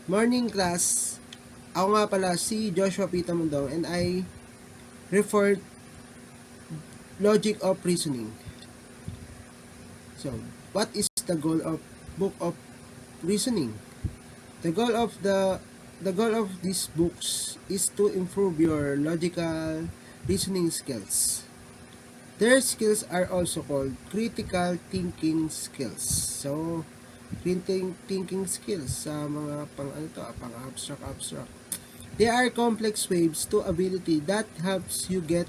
Morning class. Ako nga pala si Joshua Pita Mundong and I referred logic of reasoning. So, what is the goal of book of reasoning? The goal of these books is to improve your logical reasoning skills. Their skills are also called critical thinking skills. So, thinking skills sa mga pang abstract. They are complex waves to ability that helps you get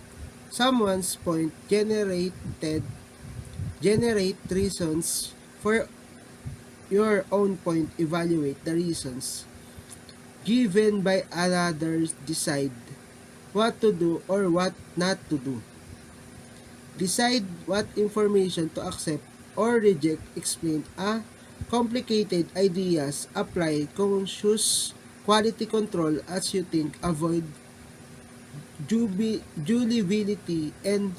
someone's point, generate reasons for your own point, evaluate the reasons given by others, decide what to do or what not to do. Decide what information to accept or reject, explain complicated ideas, apply conscious quality control as you think, avoid gullibility and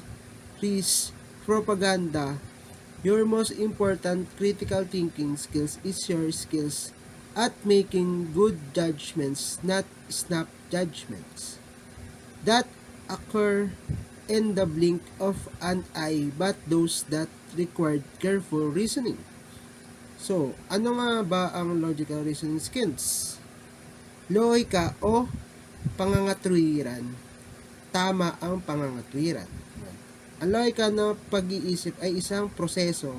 risk propaganda. Your most important critical thinking skills is your skills at making good judgments, not snap judgments that occur in the blink of an eye, but those that required careful reasoning. So, ano nga ba ang logical reasoning skills? Lohika o pangangatwiran. Tama ang pangangatwiran. Ang lohika na pag-iisip ay isang proseso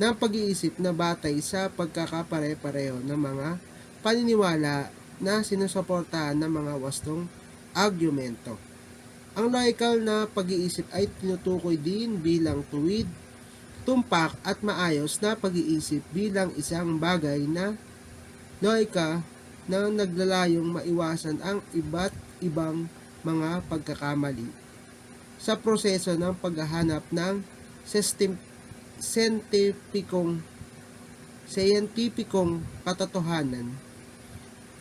ng pag-iisip na batay sa pagkakapare-pareho ng mga paniniwala na sinusuportahan ng mga wastong argumento. Ang logical na pag-iisip ay tinutukoy din bilang tuwid, tumpak at maayos na pag-iisip bilang isang bagay na lohika na naglalayong maiwasan ang iba't ibang mga pagkakamali sa proseso ng paghahanap ng scientificong katotohanan.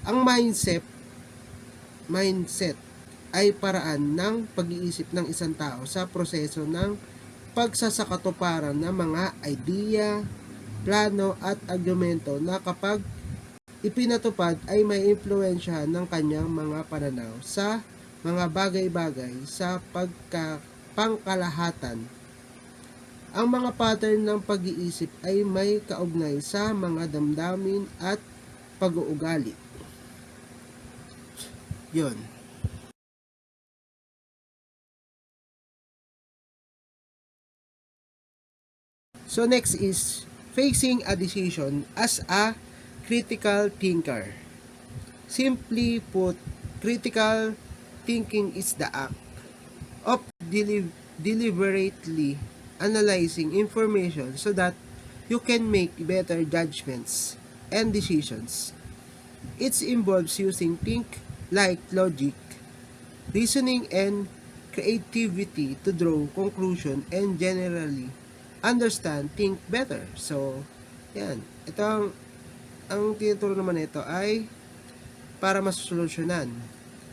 Ang mindset ay paraan ng pag-iisip ng isang tao sa proseso ng pagsasakatuparan ng mga idea, plano at argumento na kapag ipinatupad ay may impluwensyahan ng kanyang mga pananaw sa mga bagay-bagay sa pangkalahatan. Ang mga pattern ng pag-iisip ay may kaugnay sa mga damdamin at pag-uugali. Yun. So next is facing a decision as a critical thinker. Simply put, critical thinking is the act of deliberately analyzing information so that you can make better judgments and decisions. It involves using think like logic, reasoning and creativity to draw conclusion and generally understand, think better. So, yan. Ito ang tinuturo naman nito ay para masolusyonan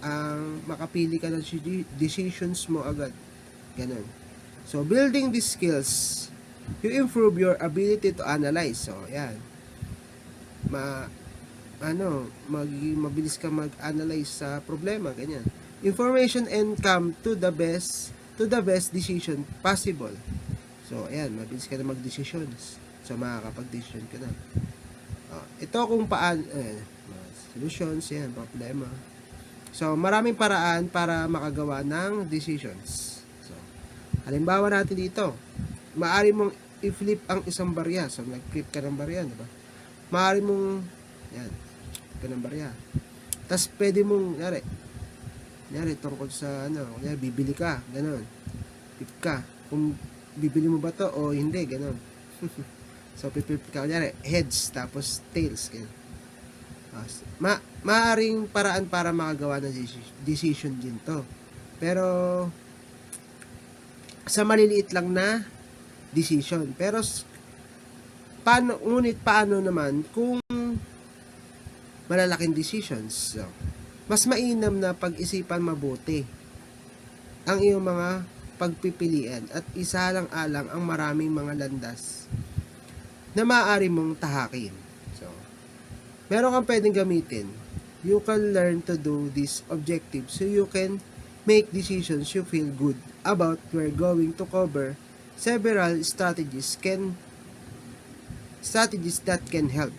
ang makapili ka ng decisions mo agad. Ganun. So, building these skills, you improve your ability to analyze. So, yan. Mabilis ka mag-analyze sa problema, ganyan. Information and come to the best decision possible. So, ayan, mabilis ka na mag-decisions. So, makakapag-decision ka na. Ito kung paano, solutions, yan, problema. So, maraming paraan para makagawa ng decisions. So, halimbawa natin dito, maaari mong i-flip ang isang barya. So, nag-flip ka ng barya, diba? Maaari mong, yan, ka ng barya. Tapos, pwede mong, yari, tungkol sa, bibili ka, gano'n. Flip ka. Kung bibili mo ba to o hindi, gano'n. So, pipip ka, kunyari, heads, tapos tails, gano'n. Maaring paraan para makagawa ng decision din to. Pero, sa maliliit lang na decision. Pero, paano naman kung malalaking decisions? So, mas mainam na pag-isipan mabuti ang iyong mga pagpipilian at isalang-alang ang maraming mga landas na maaari mong tahakin. So, meron kang pwedeng gamitin. You can learn to do this objective so you can make decisions you feel good about. We're going to cover several strategies that can help.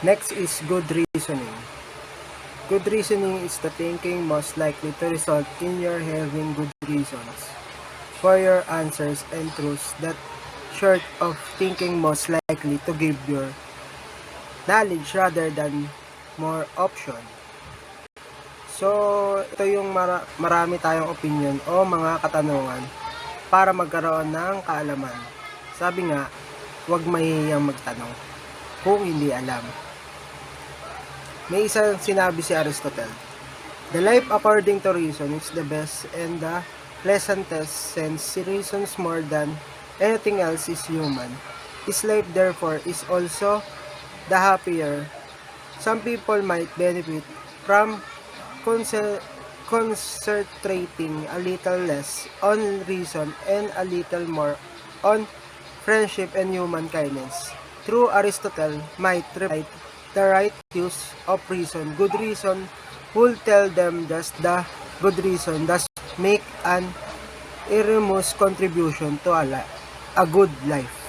Next is good reasoning. Good reasoning is the thinking most likely to result in your having good reasons for your answers and truths that short of thinking most likely to give your knowledge rather than more option. So, ito yung marami tayong opinion o mga katanungan para magkaroon ng kaalaman. Sabi nga, huwag mahihiyang magtanong kung hindi alam. May isang sinabi si Aristotle, "The life according to reason is the best and the pleasantest since reasons more than anything else is human. His life therefore is also the happier. Some people might benefit from concentrating a little less on reason and a little more on friendship and human kindness. True Aristotle might reply the right use of reason. Good reason will tell them that the good reason does make an enormous contribution to a good life."